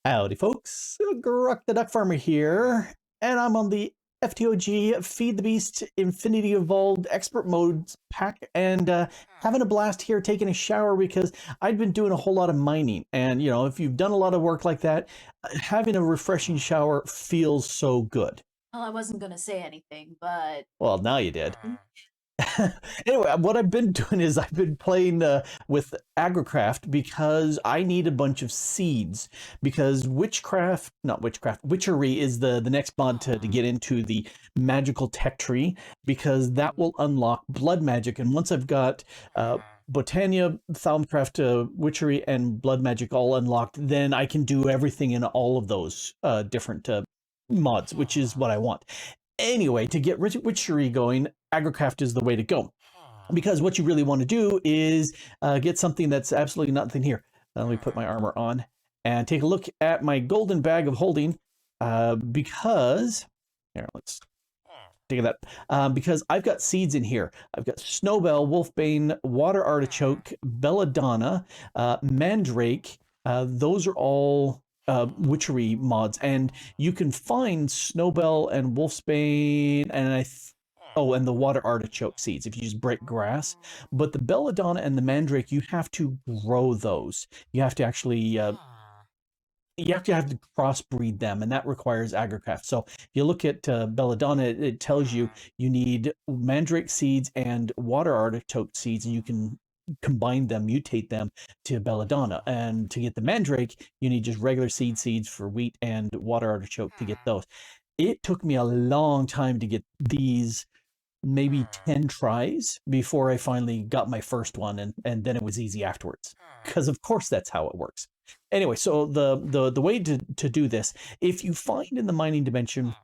Howdy folks, Grok the DuckFarmer here, and I'm on the FTOG Feed the Beast Infinity Evolved Expert Modes pack, and having a blast here taking a shower because I've been doing a whole lot of mining, and you know, if you've done a lot of work like that, having a refreshing shower feels so good. Well, I wasn't going to say anything, but... Well, now you did. Anyway, what I've been doing is I've been playing with agricraft because I need a bunch of seeds, because Witchery is the next mod to get into the magical tech tree, because that will unlock blood magic. And once I've got Botania, Thaumcraft, Witchery, and blood magic all unlocked, then I can do everything in all of those different mods, which is what I want. Anyway, to get Witchery going, agricraft is the way to go, because what you really want to do is get something that's absolutely nothing here. Let me put my armor on and take a look at my golden bag of holding, because here, let's take that, because I've got seeds in here. I've got Snowbell, Wolfbane, Water Artichoke, Belladonna, Mandrake. Those are all Witchery mods, and you can find Snowbell and Wolfsbane and and the Water Artichoke seeds if you just break grass. But the Belladonna and the Mandrake, you have to grow those. You have to actually you have to crossbreed them, and that requires agricraft. So if you look at Belladonna, it tells you need Mandrake seeds and Water Artichoke seeds, and you can combine them, mutate them to Belladonna. And to get the Mandrake, you need just regular seeds for wheat and Water Artichoke to get those. It took me a long time to get these, maybe 10 tries before I finally got my first one, and then it was easy afterwards, because of course that's how it works. Anyway, so the way to do this, if you find in the mining dimension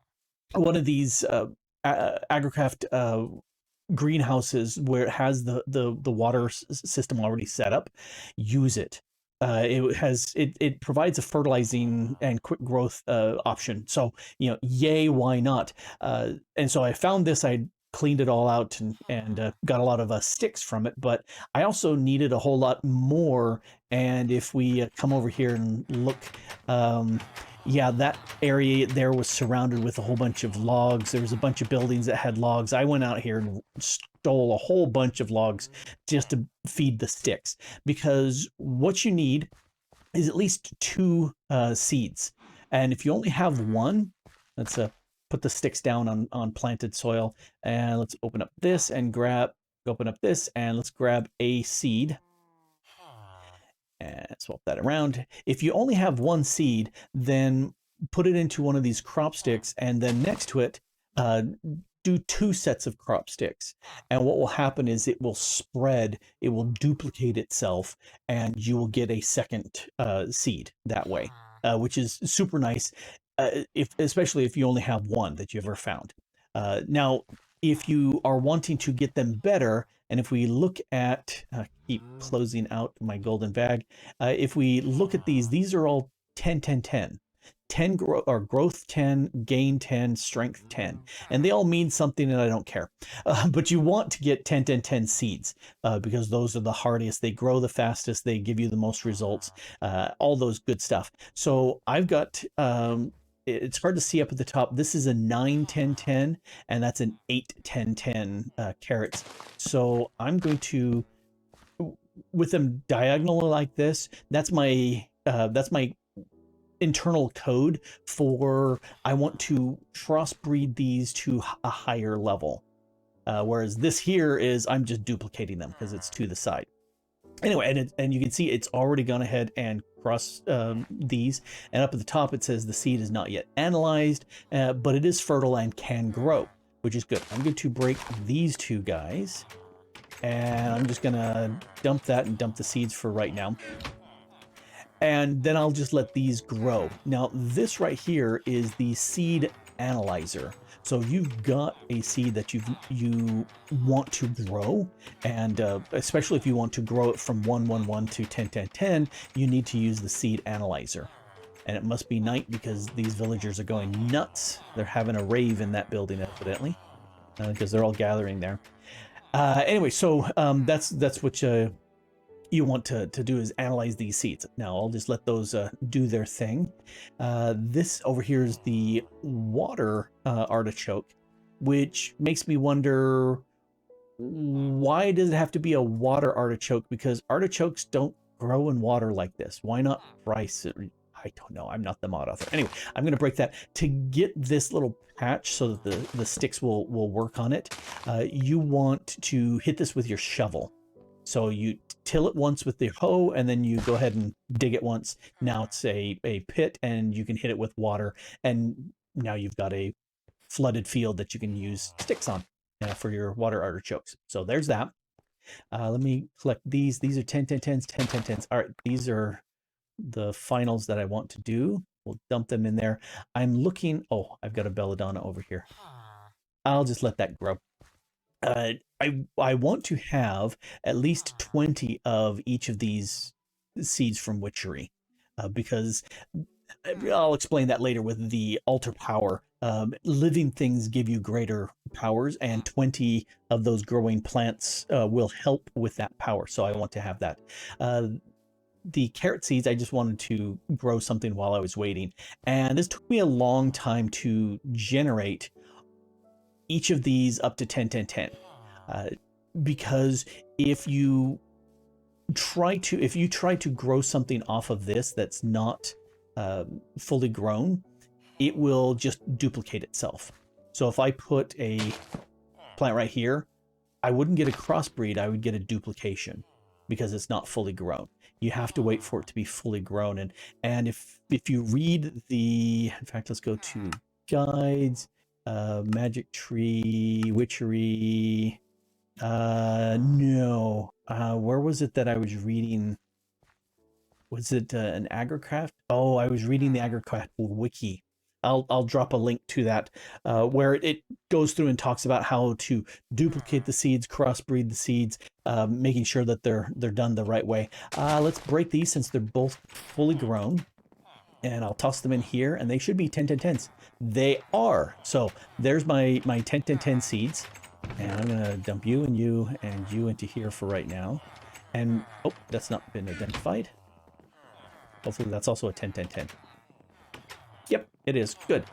one of these agricraft greenhouses where it has the water system already set up, use it. It provides a fertilizing and quick growth option. So, you know, yay, why not? And so I found this. I cleaned it all out and got a lot of sticks from it, but I also needed a whole lot more. And if we come over here and look, yeah, that area there was surrounded with a whole bunch of logs. There was a bunch of buildings that had logs. I went out here and stole a whole bunch of logs just to feed the sticks, because what you need is at least 2 seeds. And if you only have one, let's put the sticks down on planted soil, and let's open up this and open up this, and let's grab a seed and swap that around. If you only have 1 seed, then put it into one of these crop sticks, and then next to it, do 2 sets of crop sticks. And what will happen is it will spread, it will duplicate itself, and you will get a second seed that way, which is super nice, especially if you only have 1 that you ever found. Now, if you are wanting to get them better, and if we look at, keep closing out my golden bag, if we look at these are all 10, 10, 10. 10 growth 10, gain 10, strength 10, and they all mean something, and I don't care. But you want to get 10, 10, 10 seeds, because those are the hardiest, they grow the fastest, they give you the most results, all those good stuff. So I've got, it's hard to see up at the top, this is a 9, 10, 10, and that's an 8, 10, 10 carrots. So I'm going to, with them diagonal like this, that's my internal code for, I want to crossbreed these to a higher level, whereas this here is, I'm just duplicating them because it's to the side. Anyway, and you can see it's already gone ahead and cross these, and up at the top it says the seed is not yet analyzed, but it is fertile and can grow, which is good. I'm going to break these 2 guys, and I'm just gonna dump that and dump the seeds for right now. And then I'll just let these grow. Now, this right here is the seed analyzer. So you've got a seed that you want to grow, and especially if you want to grow it from 1, 1, 1 to 10, 10, 10, you need to use the seed analyzer. And it must be night because these villagers are going nuts. They're having a rave in that building, evidently, because they're all gathering there. Anyway, so that's what you want to do is analyze these seeds. Now I'll just let those do their thing. This over here is the water artichoke, which makes me wonder, why does it have to be a water artichoke? Because artichokes don't grow in water like this. Why not rice? I don't know. I'm not the mod author. Anyway, I'm going to break that. To get this little patch so that the sticks will work on it, you want to hit this with your shovel. So you till it once with the hoe, and then you go ahead and dig it once. Now it's a pit, and you can hit it with water, and now you've got a flooded field that you can use sticks on for your water artichokes. So there's that. Let me collect these. These are 10, 10, 10s, 10, 10, 10s. All right, these are the finals that I want to do. We'll dump them in there. I'm looking. Oh, I've got a belladonna over here. I'll just let that grow. I want to have at least 20 of each of these seeds from Witchery, because I'll explain that later with the altar power. Living things give you greater powers, and 20 of those growing plants will help with that power. So I want to have that. The carrot seeds, I just wanted to grow something while I was waiting. And this took me a long time to generate each of these up to 10, 10, 10. Because if you try to grow something off of this that's not fully grown, it will just duplicate itself. So if I put a plant right here, I wouldn't get a crossbreed, I would get a duplication because it's not fully grown. You have to wait for it to be fully grown. And if you read the, in fact, let's go to guides, magic tree, witchery. No. Where was it that I was reading? Was it an agricraft? Oh, I was reading the agricraft wiki. I'll drop a link to that, where it goes through and talks about how to duplicate the seeds, crossbreed the seeds, making sure that they're done the right way. Let's break these since they're both fully grown, and I'll toss them in here, and they should be 10, 10, 10s. They are. So there's my 10, 10, 10 seeds, and I'm gonna dump you and you into here for right now. And oh, that's not been identified. Hopefully that's also a 10, 10, 10. Yep, it is. Good.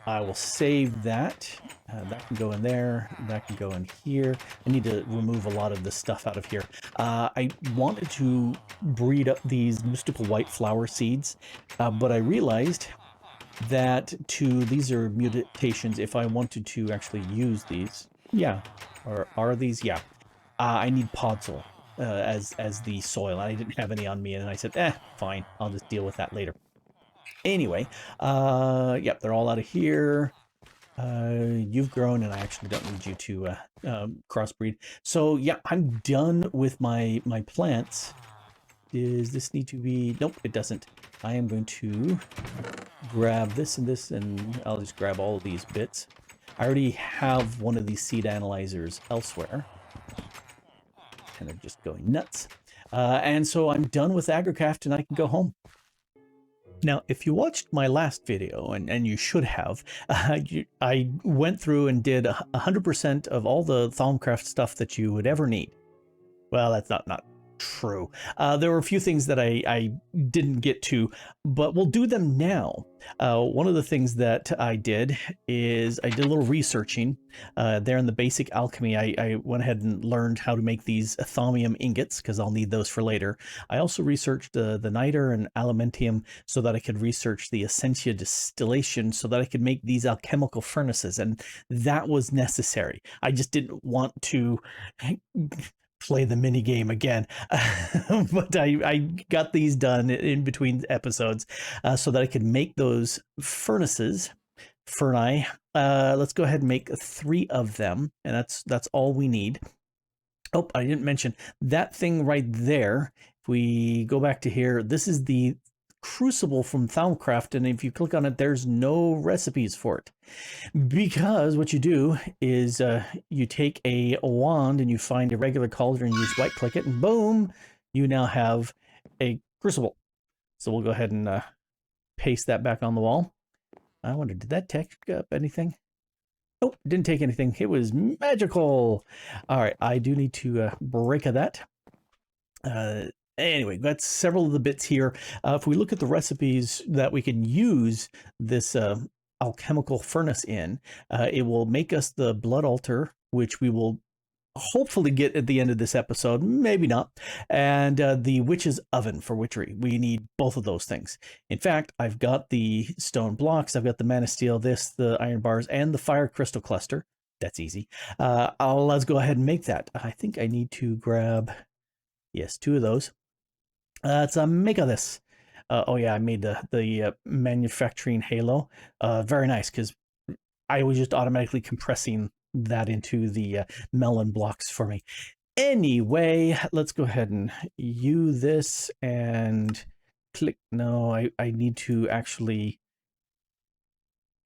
I will save that. That can go in there. That can go in here. I need to remove a lot of the stuff out of here. I wanted to breed up these mystical white flower seeds, but I realized that these are mutations. If I wanted to actually use these, yeah, or are these? Yeah, I need podzol as the soil. I didn't have any on me, and I said, fine, I'll just deal with that later. Anyway, yep, they're all out of here. You've grown, and I actually don't need you to crossbreed. So yeah, I'm done with my plants. Does this need to be? Nope, it doesn't. I am going to grab this and this, and I'll just grab all of these bits. I already have one of these seed analyzers elsewhere. Kind of just going nuts. And so I'm done with agricraft, and I can go home. Now, if you watched my last video, and you should have, I went through and did 100% of all the Thaumcraft stuff that you would ever need. Well, that's not true. There were a few things that I didn't get to, but we'll do them now. One of the things that I did is I did a little researching. There in the basic alchemy, I went ahead and learned how to make these thaumium ingots, because I'll need those for later. I also researched the niter and alumentium so that I could research the essentia distillation so that I could make these alchemical furnaces, and that was necessary. I just didn't want to play the mini game again, but I got these done in between episodes so that I could make those furnaces. Let's go ahead and make 3 of them, and that's all we need. Oh, I didn't mention that thing right there. If we go back to here, this is the crucible from Thaumcraft, and if you click on it, there's no recipes for it, because what you do is you take a wand and you find a regular cauldron, you just right click it, and boom, you now have a crucible. So we'll go ahead and paste that back on the wall. I wonder, did that take up anything? Nope, didn't take anything. It was magical. All right, I do need to break that. Uh, anyway, got several of the bits here. If we look at the recipes that we can use this alchemical furnace in, it will make us the blood altar, which we will hopefully get at the end of this episode, maybe not, and the witch's oven for witchery. We need both of those things. In fact, I've got the stone blocks, I've got the mana steel, the iron bars, and the fire crystal cluster. That's easy. Let's go ahead and make that. I think I need to grab, yes, 2 of those. Let's make of this. Oh yeah, I made the manufacturing halo. Very nice, because I was just automatically compressing that into the melon blocks for me. Anyway, let's go ahead and use this and click. No, I need to actually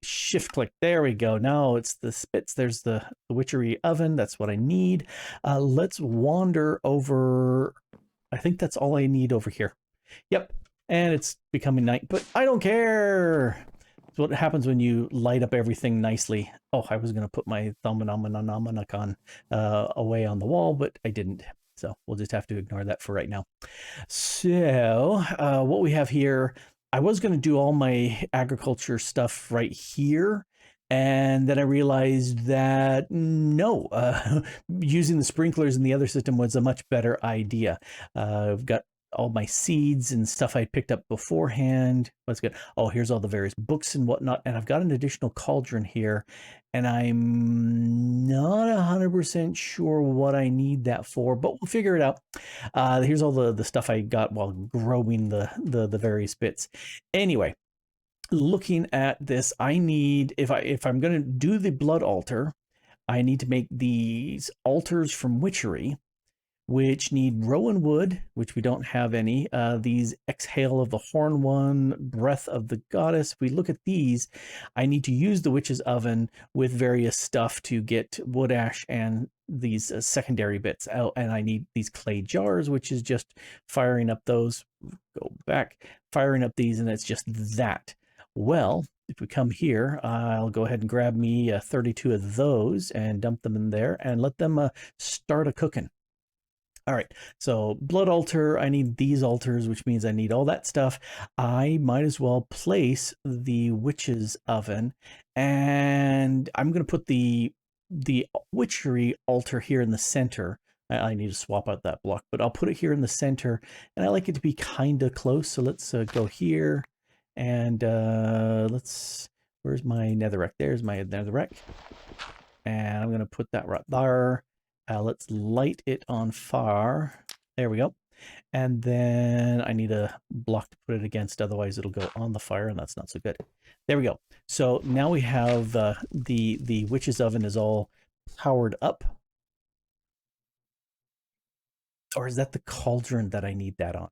shift click. There we go. Now it's the spits. There's the witchery oven. That's what I need. Let's wander over. I think that's all I need over here. Yep. And it's becoming night, but I don't care. It's what happens when you light up everything nicely. Oh, I was going to put my Thumb-a-nom-a-nom-a-nom-a-con away on the wall, but I didn't. So we'll just have to ignore that for right now. So what we have here, I was going to do all my agriculture stuff right here. And then I realized that no, using the sprinklers in the other system was a much better idea. I've got all my seeds and stuff I picked up beforehand. What's good? Oh, here's all the various books and whatnot. And I've got an additional cauldron here. And I'm not 100% sure what I need that for, but we'll figure it out. Here's all the stuff I got while growing the various bits. Anyway, looking at this, I need, if I'm going to do the blood altar, I need to make these altars from witchery, which need rowan wood, which we don't have any. These exhale of the horn one, breath of the goddess. If we look at these, I need to use the witch's oven with various stuff to get wood ash and these secondary bits out. And I need these clay jars, which is just firing up those. Go back, firing up these, and it's just that. Well, if we come here, I'll go ahead and grab me 32 of those and dump them in there and let them start a cooking. All right, so blood altar, I need these altars, which means I need all that stuff. I might as well place the witch's oven, and I'm going to put the witchery altar here in the center. I need to swap out that block, but I'll put it here in the center, and I like it to be kind of close, so let's go here, and where's my netherrack? There's my netherrack, and I'm going to put that right there. Let's light it on fire. There we go. And then I need a block to put it against, otherwise it'll go on the fire, and that's not so good. There we go. So now we have the witch's oven is all powered up. Or is that the cauldron that I need that on?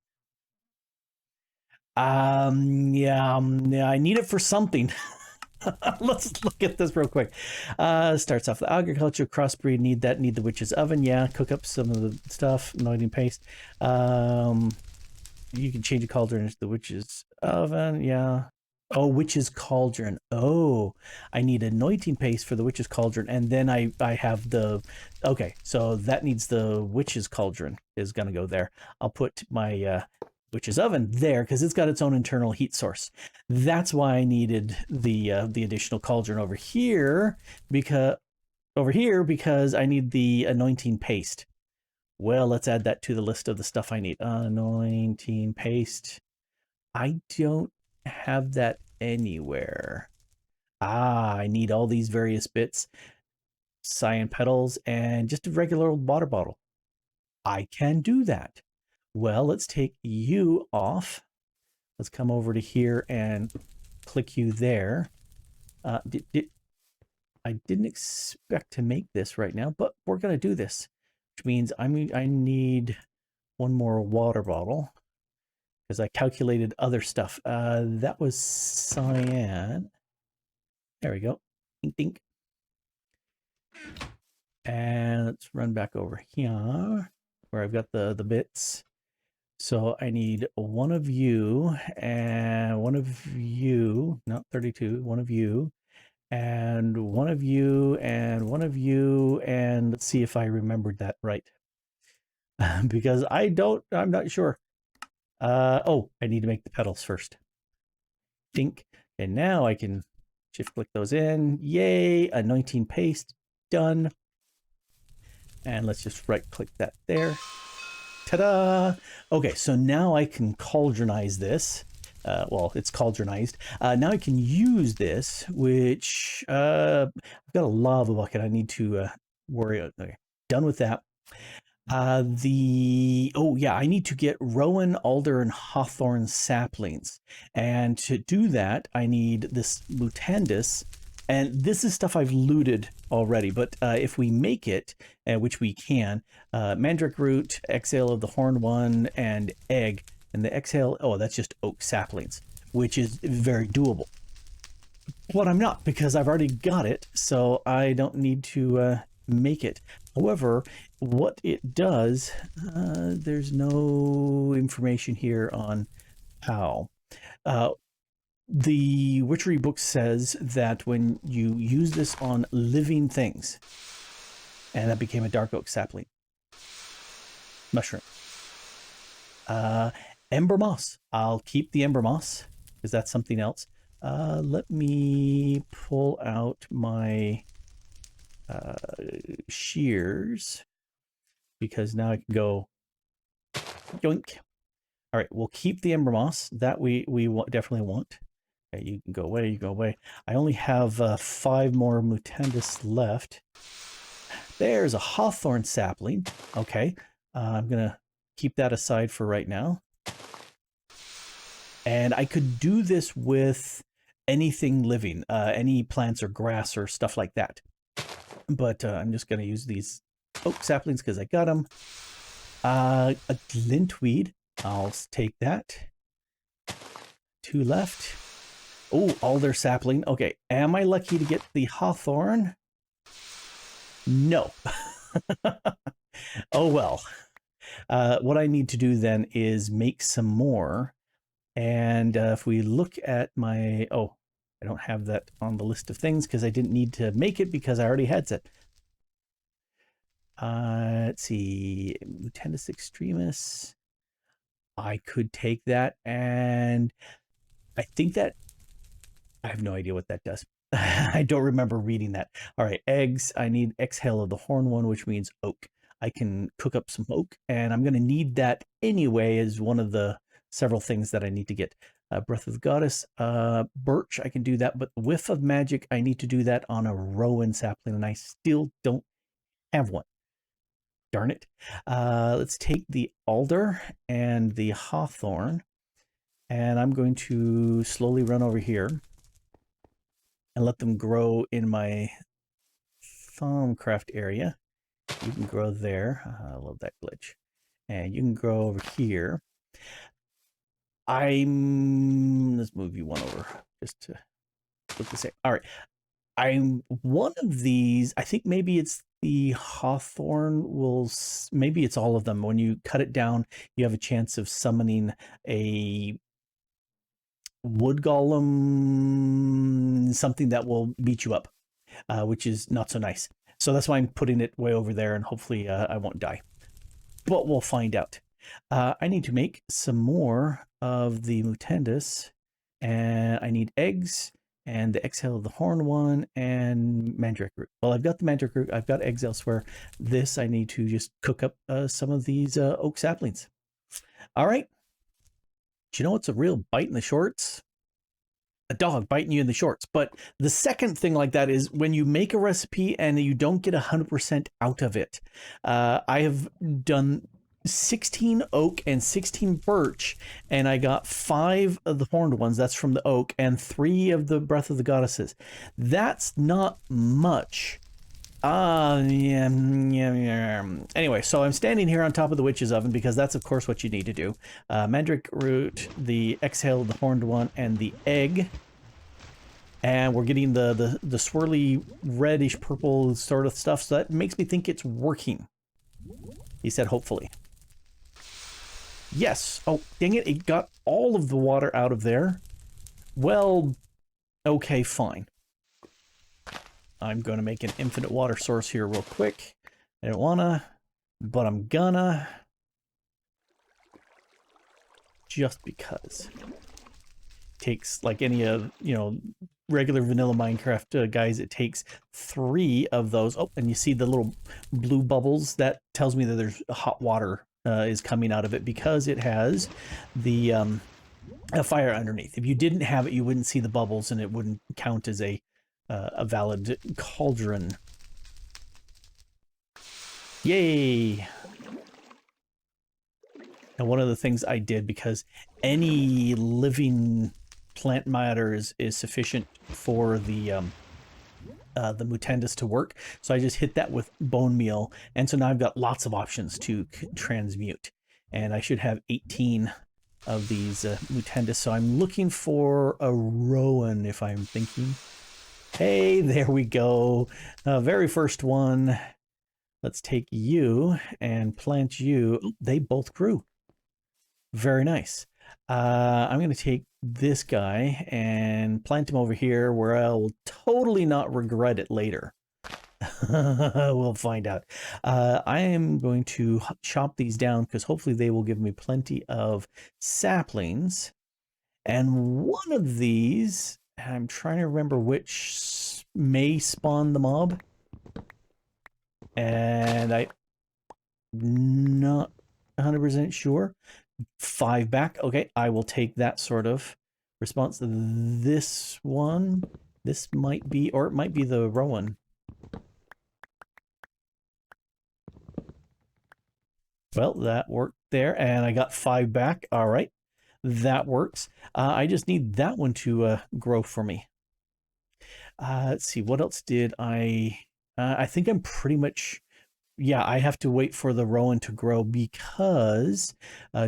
Yeah, I need it for something. Let's look at this real quick. Starts off the agriculture, crossbreed, need the witch's oven. Yeah, cook up some of the stuff, anointing paste. You can change the cauldron into the witch's oven. Yeah. Oh, witch's cauldron. Oh, I need anointing paste for the witch's cauldron, and then I have the. Okay, so that needs the witch's cauldron is gonna go there. I'll put my witch's oven there because it's got its own internal heat source. That's why I needed the additional cauldron over here because I need the anointing paste. Well, let's add that to the list of the stuff I need. Anointing paste. I don't have that anywhere. I need all these various bits, cyan petals, and just a regular old water bottle. I can do that. Well, let's take you off. Let's come over to here and click you there. I didn't expect to make this right now, but we're going to do this, which means I need one more water bottle because I calculated other stuff. That was cyan. There we go. Dink, dink. And let's run back over here where I've got the bits. So I need one of you and one of you, not 32, one of you and one of you and one of you. And let's see if I remembered that right. because I'm not sure. Oh, I need to make the petals first. Dink. And now I can shift click those in. Yay, anointing paste, done. And let's just right click that there. Ta-da! Okay, so now I can cauldronize this. Well, it's cauldronized. Now I can use this, which I've got a lava bucket I need to worry about. Okay, done with that. Oh yeah, I need to get rowan, alder, and hawthorn saplings. And to do that, I need this mutandis. And this is stuff I've looted already, but if we make it, which we can, mandrake root, exhale of the horn one, and egg. And the exhale, oh, that's just oak saplings, which is very doable. But I'm not, because I've already got it, so I don't need to make it. However, what it does, there's no information here on how. The Witchery book says that when you use this on living things, and that became a dark oak sapling. Mushroom. Ember moss. I'll keep the ember moss, because that's something else. Let me pull out my shears, because now I can go yoink. All right, we'll keep the ember moss. That we definitely want. Okay, you can go away, you go away. I only have 5 more mutandis left. There's a hawthorn sapling. Okay, I'm gonna keep that aside for right now. And I could do this with anything living, any plants or grass or stuff like that. But I'm just going to use these oak saplings because I got them. A glintweed, I'll take that. 2 left. Oh, alder sapling. Okay, am I lucky to get the hawthorn? No. Oh well. What I need to do then is make some more. And if we look at my, oh, I don't have that on the list of things because I didn't need to make it because I already had it. Let's see, Mutandis extremis. I could take that, and I think that, I have no idea what that does. I don't remember reading that. All right, eggs. I need exhale of the horn one, which means oak. I can cook up some oak, and I'm going to need that anyway as one of the several things that I need to get. Breath of the Goddess, birch, I can do that, but whiff of magic, I need to do that on a rowan sapling, and I still don't have one. Darn it. Let's take the alder and the hawthorn, and I'm going to slowly run over here and let them grow in my Thaumcraft area. You can grow there. I love that glitch. And you can grow over here. Let's move you one over just to look the same. All right. I'm one of these. I think maybe it's the hawthorn maybe it's all of them. When you cut it down, you have a chance of summoning a wood golem, something that will beat you up, which is not so nice. So that's why I'm putting it way over there, and hopefully I won't die. But we'll find out. I need to make some more of the mutandis, and I need eggs and the exhale of the horn one and mandrake root. Well, I've got the mandrake root. I've got eggs elsewhere. This, I need to just cook up some of these oak saplings. All right. Do you know what's a real bite in the shorts? A dog biting you in the shorts. But the second thing like that is when you make a recipe and you don't get 100% out of it. I have done 16 oak and 16 birch, and I got 5 of the horned ones. That's from the oak, and 3 of the Breath of the Goddesses. That's not much. Yeah. Anyway, so I'm standing here on top of the witch's oven because that's, of course, what you need to do. Mandrake root, the exhale of the horned one, and the egg. And we're getting the swirly reddish purple sort of stuff, so that makes me think it's working. He said, hopefully. Yes. Oh, dang it. It got all of the water out of there. Well, okay, fine. I'm going to make an infinite water source here real quick. I don't want to, but I'm gonna. just because. Takes, like any regular vanilla Minecraft guys, it takes 3 of those. Oh, and you see the little blue bubbles? That tells me that there's hot water is coming out of it because it has the a fire underneath. If you didn't have it, you wouldn't see the bubbles and it wouldn't count as a valid cauldron. Yay! And one of the things I did, because any living plant matter is sufficient for the mutandis to work, so I just hit that with bone meal, and so now I've got lots of options to transmute, and I should have 18 of these mutandis. So I'm looking for a rowan, if I'm thinking. Hey, there we go. Very first one. Let's take you and plant you. Oh, they both grew. Very nice. I'm going to take this guy and plant him over here where I'll totally not regret it later. We'll find out. I am going to chop these down because hopefully they will give me plenty of saplings. And one of these, I'm trying to remember which may spawn the mob. And I'm not 100% sure. 5 back. Okay, I will take that sort of response. This one, this might be, or it might be the rowan. Well, that worked there, and I got 5 back. All right, that works. I just need that one to grow for me. Let's see, what else did I think I'm pretty much... Yeah, I have to wait for the rowan to grow because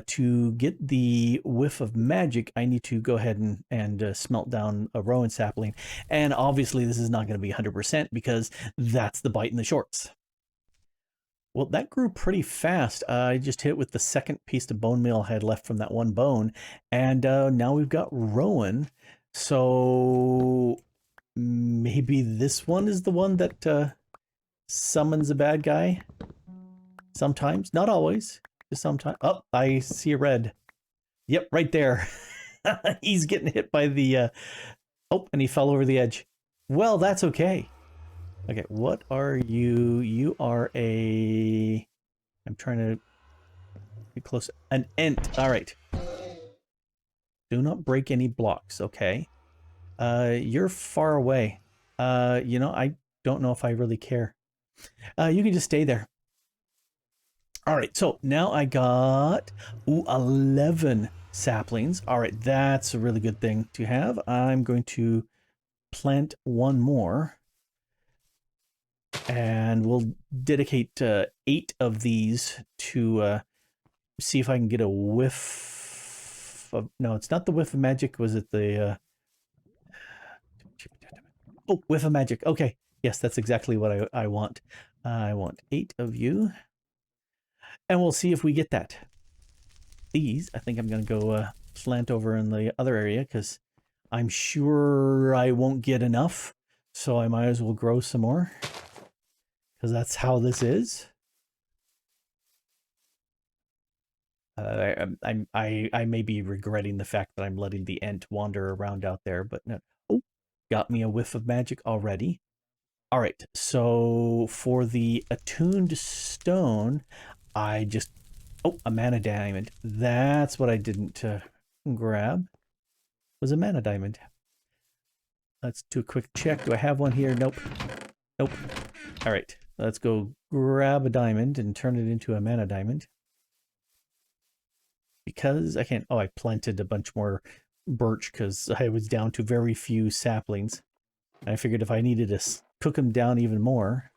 to get the whiff of magic, I need to go ahead and smelt down a rowan sapling. And obviously this is not going to be 100% because that's the bite in the shorts. Well, that grew pretty fast. I just hit with the second piece of bone meal I had left from that one bone. And now we've got rowan. So maybe this one is the one that... summons a bad guy. Sometimes, not always, just sometimes. Oh, I see a red. Yep, right there. He's getting hit by the oh, and he fell over the edge. Well, that's okay. Okay, what are you? You are a... I'm trying to get close. An ent. All right. Do not break any blocks, okay? You're far away. I don't know if I really care. You can just stay there. All right, so now I got 11 saplings. All right, that's a really good thing to have. I'm going to plant one more. And we'll dedicate 8 of these to see if I can get a whiff of... No, it's not the whiff of magic. Was it the... Oh, whiff of magic. Okay. Yes, that's exactly what I want. I want 8 of you. And we'll see if we get that. These, I think I'm going to go plant over in the other area because I'm sure I won't get enough. So I might as well grow some more because that's how this is. I may be regretting the fact that I'm letting the ent wander around out there, but no. Oh, got me a whiff of magic already. All right, so for the attuned stone, I just... Oh, a mana diamond. That's what I didn't grab. Was a mana diamond. Let's do a quick check. Do I have one here? Nope. Nope. All right, let's go grab a diamond and turn it into a mana diamond. Because I can't... Oh, I planted a bunch more birch because I was down to very few saplings. And I figured if I needed to cook them down even more,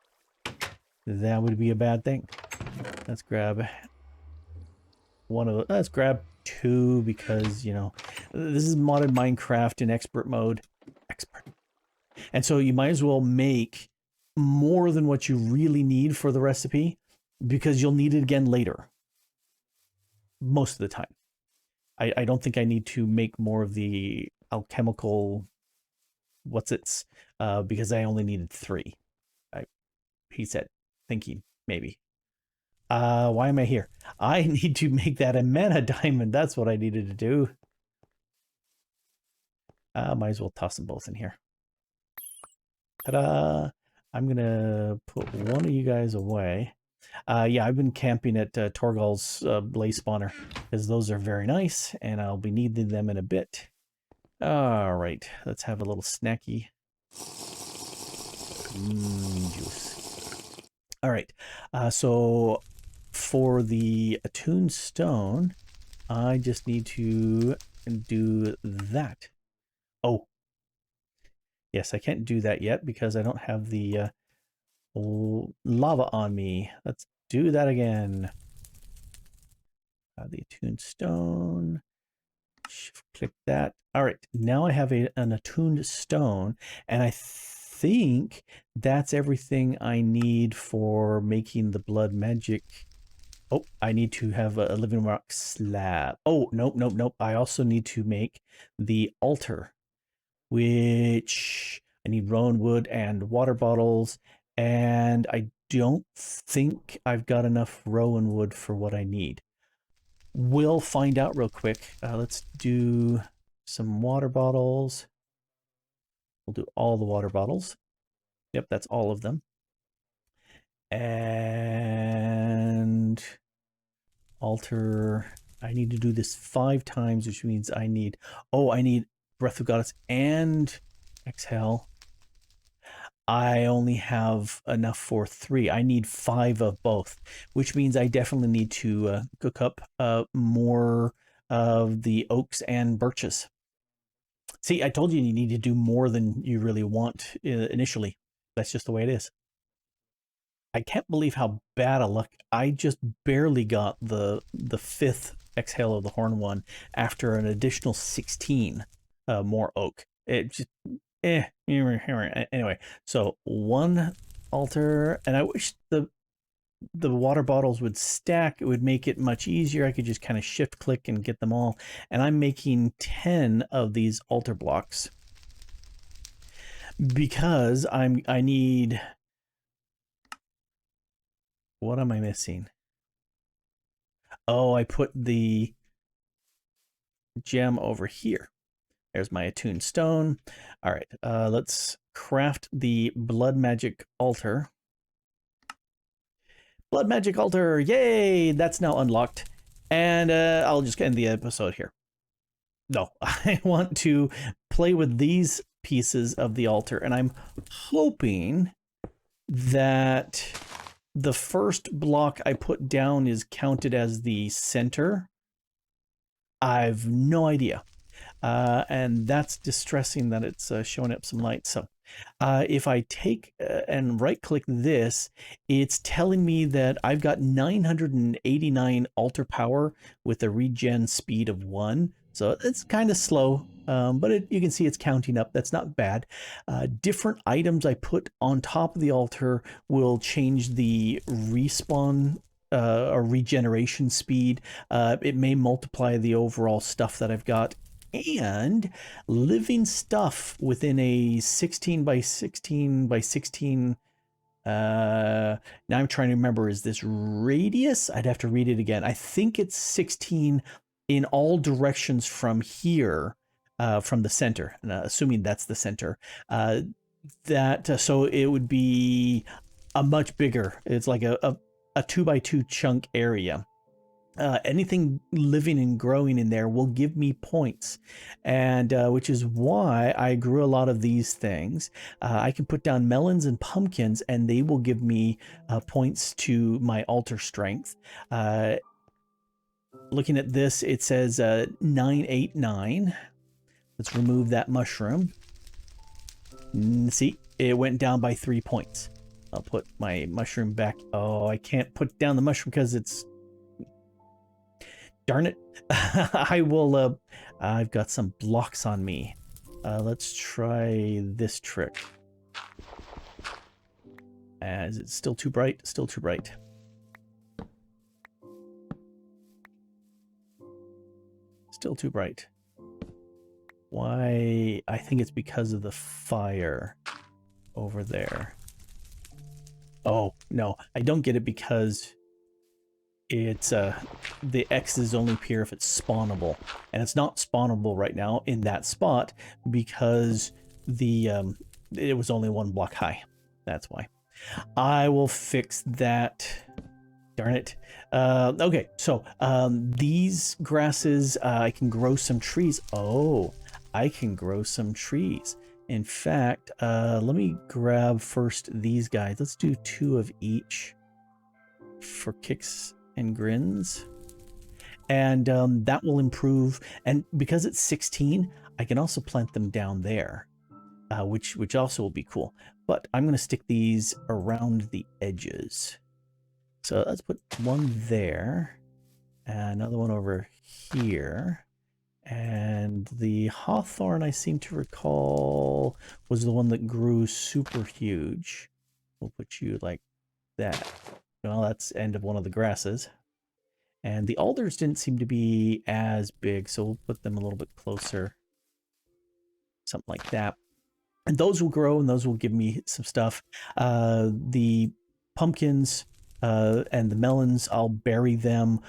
that would be a bad thing. Let's grab one of the... Let's grab 2 because, you know, this is modded Minecraft in expert mode. Expert. And so you might as well make more than what you really need for the recipe because you'll need it again later. Most of the time. I don't think I need to make more of the alchemical... What's its... because I only needed 3. He said, thinking, maybe. Why am I here? I need to make that a mana diamond. That's what I needed to do. Might as well toss them both in here. Ta-da! I'm gonna put one of you guys away. Yeah, I've been camping at Torgal's blaze spawner because those are very nice, and I'll be needing them in a bit. All right, let's have a little snacky. Juice. All right, so for the attuned stone, I just need to do that. Oh, yes, I can't do that yet because I don't have the lava on me. Let's do that again. The attuned stone. Shift click that. All right, now I have an attuned stone, and I think that's everything I need for making the blood magic. Oh, I need to have a living rock slab. Oh, nope, nope, nope. I also need to make the altar, which I need rowan wood and water bottles, and I don't think I've got enough rowan wood for what I need. We'll find out real quick. Let's do some water bottles. We'll do all the water bottles. Yep, that's all of them. And altar. I need to do this 5 times, which means I need... Oh, I need Breath of Goddess and Exhale. I only have enough for 3. I need 5 of both, which means I definitely need to cook up more of the oaks and birches. See, I told you you need to do more than you really want initially. That's just the way it is. I can't believe how bad a luck. I just barely got the 5th Exhale of the Horn one after an additional 16 more oak. It just anyway, so 1 altar, and I wish the water bottles would stack. It would make it much easier. I could just kind of shift click and get them all. And I'm making 10 of these altar blocks because I need... What am I missing? Oh, I put the gem over here. There's my attuned stone. All right, let's craft the blood magic altar. Blood magic altar, yay! That's now unlocked. And I'll just end the episode here. No, I want to play with these pieces of the altar, and I'm hoping that the first block I put down is counted as the center. I've no idea. And that's distressing that it's showing up some light. So if I take and right click this, it's telling me that I've got 989 altar power with a regen speed of 1. So it's kind of slow, but you can see it's counting up. That's not bad. Different items I put on top of the altar will change the respawn or regeneration speed. It may multiply the overall stuff that I've got. And living stuff within a 16 by 16 by 16. Now I'm trying to remember, is this radius? I'd have to read it again. I think it's 16 in all directions from here, from the center, assuming that's the center. So it would be a much bigger, it's like a 2x2 chunk area. Anything living and growing in there will give me points, and which is why I grew a lot of these things. I can put down melons and pumpkins, and they will give me points to my altar strength. Looking at this, it says 989. Let's remove that mushroom. See, it went down by 3 points. I'll put my mushroom back. Oh, I can't put down the mushroom because it's... Darn it. I will, I've got some blocks on me. Let's try this trick. Is it still too bright? Still too bright. Still too bright. Why? I think it's because of the fire over there. Oh, no, I don't get it because it's the X's only appear if it's spawnable, and it's not spawnable right now in that spot because the it was only 1 block high. That's why. I will fix that. Darn it. Okay, so these grasses, I can grow some trees. Oh, I can grow some trees. In fact, let me grab first these guys. Let's do 2 of each for kicks and grins. And that will improve. And because it's 16, I can also plant them down there, which also will be cool. But I'm going to stick these around the edges. So let's put 1 there, and another one over here. And the hawthorn, I seem to recall, was the one that grew super huge. We'll put you like that. Well, that's the end of one of the grasses. And the alders didn't seem to be as big, so we'll put them a little bit closer. Something like that. And those will grow, and those will give me some stuff. The pumpkins and the melons, I'll bury them.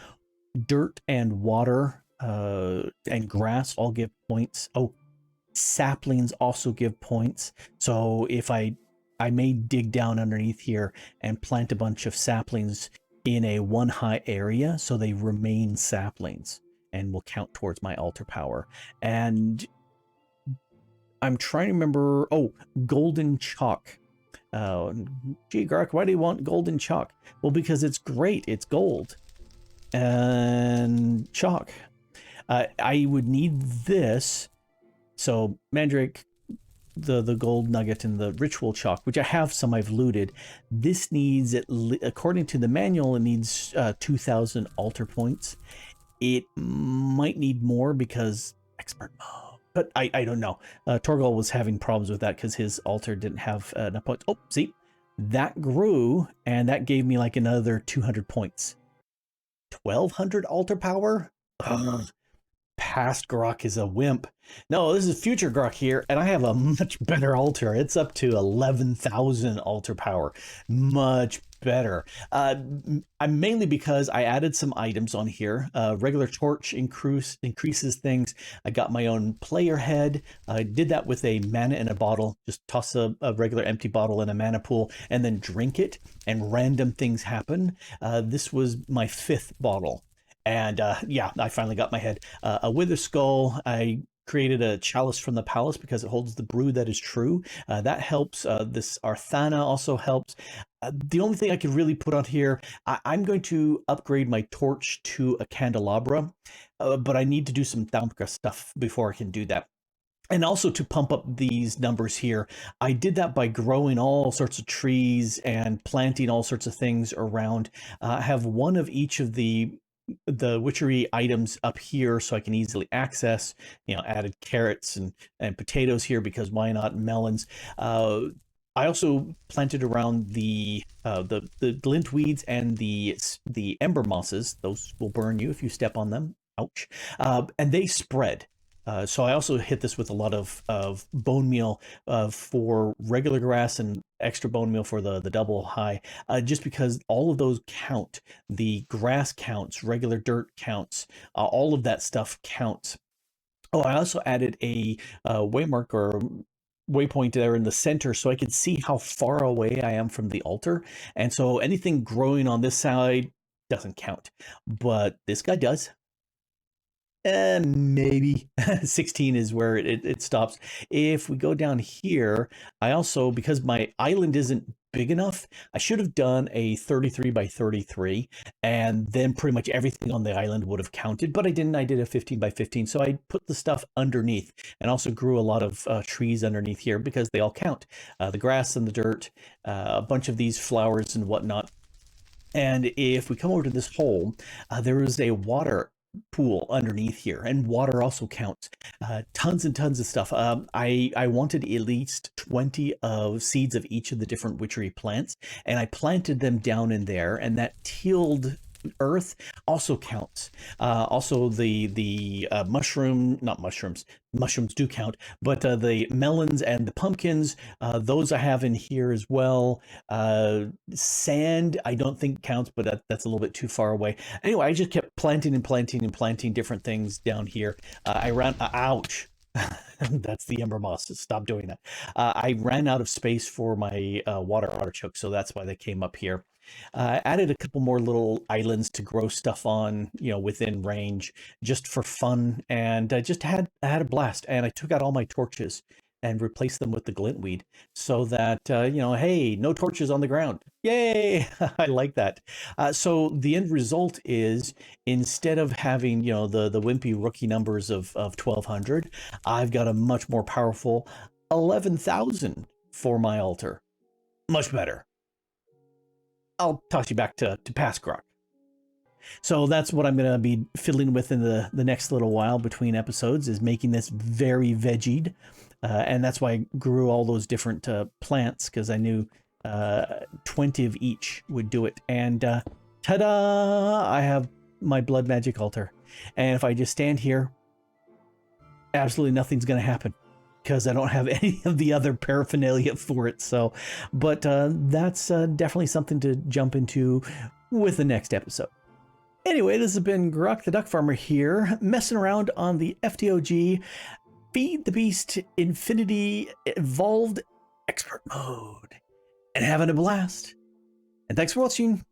Dirt and water and grass all give points. Oh, saplings also give points. So if I may dig down underneath here and plant a bunch of saplings in a 1 high area so they remain saplings and will count towards my altar power. And I'm trying to remember, oh, golden chalk. Gee, Grok, why do you want golden chalk? Well, because it's great. It's gold and chalk. I would need this. So Mandrake, the gold nugget, and the ritual chalk, which I have some I've looted. This needs, according to the manual, it needs 2,000 altar points. It might need more because expert mode, but I don't know. Torgal was having problems with that because his altar didn't have enough points. Oh, see, that grew, and that gave me like another 200 points. 1,200 altar power? Ugh. Past Grok is a wimp. No, this is future Grok here, and I have a much better altar. It's up to 11,000 altar power. Much better. Mainly because I added some items on here. Regular torch increases things. I got my own player head. I did that with a mana in a bottle. Just toss a regular empty bottle in a mana pool and then drink it, and random things happen. This was my 5th bottle. And yeah, I finally got my head. A wither skull. I created a chalice from the palace because it holds the brew that is true. That helps. This Arthana also helps. The only thing I could really put on here, I'm going to upgrade my torch to a candelabra, but I need to do some Thaumka stuff before I can do that. And also to pump up these numbers here, I did that by growing all sorts of trees and planting all sorts of things around. I have 1 of each of the witchery items up here so I can easily access. Added carrots and potatoes here because why not? Melons. I also planted around the glint weeds and the ember mosses. Those will burn you if you step on them. Ouch. And they spread. So I also hit this with a lot of bone meal for regular grass and extra bone meal for the double high, just because all of those count. The grass counts, regular dirt counts, all of that stuff counts. Oh, I also added a waymark or waypoint there in the center so I could see how far away I am from the altar. And so anything growing on this side doesn't count, but this guy does. Maybe 16 is where it stops. If we go down here, I also, because my island isn't big enough, I should have done a 33 by 33, and then pretty much everything on the island would have counted, but I didn't. I did a 15 by 15, so I put the stuff underneath and also grew a lot of trees underneath here because they all count. The grass and the dirt, a bunch of these flowers and whatnot. And if we come over to this hole, there is a water pool underneath here, and water also counts. Tons and tons of stuff. I wanted at least 20 of seeds of each of the different witchery plants, and I planted them down in there, and that tilled earth also counts. Also, the not mushrooms. Mushrooms do count, but the melons and the pumpkins, those I have in here as well. Sand, I don't think counts, but that's a little bit too far away. Anyway, I just kept planting and planting and planting different things down here. I ran, ouch. That's the ember moss. Stop doing that. I ran out of space for my water artichoke, so that's why they came up here. Added a couple more little islands to grow stuff on, within range, just for fun, and I had a blast. And I took out all my torches and replaced them with the glintweed, so that hey, no torches on the ground. Yay! I like that. So the end result is, instead of having the wimpy rookie numbers of 1,200, I've got a much more powerful 11,000 for my altar. Much better. I'll toss you back to past Grok. So that's what I'm going to be fiddling with in the next little while between episodes, is making this very veggied. And that's why I grew all those different plants, because I knew 20 of each would do it. And ta-da! I have my blood magic altar. And if I just stand here, absolutely nothing's going to happen, because I don't have any of the other paraphernalia for it. So, but that's definitely something to jump into with the next episode. Anyway, this has been Grok the Duck Farmer here, messing around on the FTOG Feed the Beast Infinity Evolved Expert Mode, and having a blast. And thanks for watching.